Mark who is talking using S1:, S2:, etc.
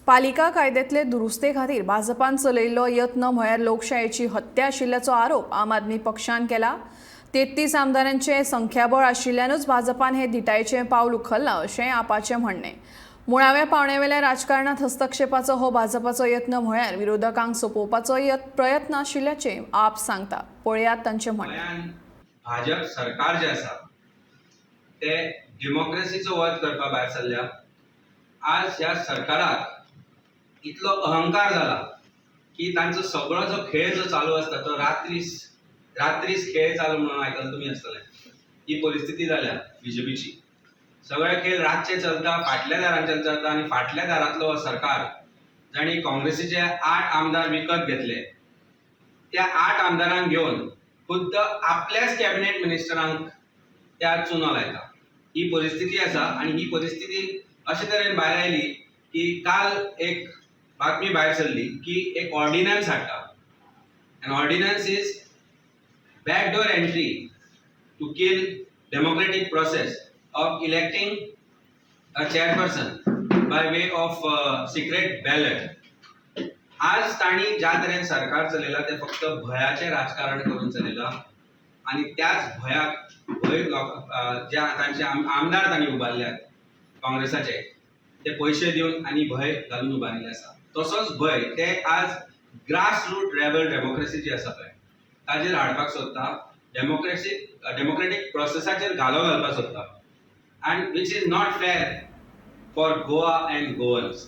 S1: पालिका कायद्यातले दुरुस्ते खातीर भाजपान चलयल्लो यत्न म्हळ्यार लोकशायेची हत्या आशिल्ल्याचो आरोप आम आदमी पक्षान केला। 33 आमदारांचे संख्याबळ आशिल्ल्यानूच भाजपान हे धिटायेचें पावल उखल्लां अशें आपाचें म्हणणें। मुळाव्या पावण्यावेल्या राजकारणात हस्तक्षेपाचो हो भाजपाचो यत्न म्हळ्यार विरोधकांक सोपोवपाचो प्रयत्न आशिल्ल्याचें आप सांगता। पळयात तांचें म्हणणें।
S2: भाजप सरकार जे आसा ते डेमोक्रेसीचो वध करपा भायर सरल्या। आज ह्या सरकाराक इतलो अहंकार जाला की तांचो सगळो जो खेळ जो चालू आसता तो रात्रीस खेळ चालू म्हणून आयकला तुमी आसतले। ही परिस्थिती जाल्या बीजेपीची। सगळे खेळ रातचे चलता, फाटल्या दारांच्यान चलता आनी फाटल्या दारांतलो सरकार जाणी काँग्रेसीचे 8 आमदार विकत घेतले। त्या 8 आमदारांक घेवन खुद्द आपल्याच कॅबिनेट मिनिस्टरांक त्या चुनो लायता। ही परिस्थिती आसा आनी ही परिस्थिती अशे तरेन भायर आयली की काल एक बातमी भायर सरली की एक ऑर्डिनन्स हाडटा। An ordinance is backdoor entry to kill democratic process of electing a chairperson by way of secret ballot। आज ताणी ज्या तरेन सरकार चलयला ते फक्त भयाचे राजकारण करून चलयला आणि त्याच भय ज्या तांचे आमदार तांणी उबारल्यात काँग्रेसाचे ते पैसे दिवन आणि भय घालून उबारिल्ले आसा। तसोच भय ते आज ग्रास रूट रेबल डेमोक्रेसी जी आसा पळय ताजेर हाडपाक सोदता। डेमोक्रेटिक प्रोसेसाचेर घालो घालपाक सोदता। And which is not fair for Goa and Goans.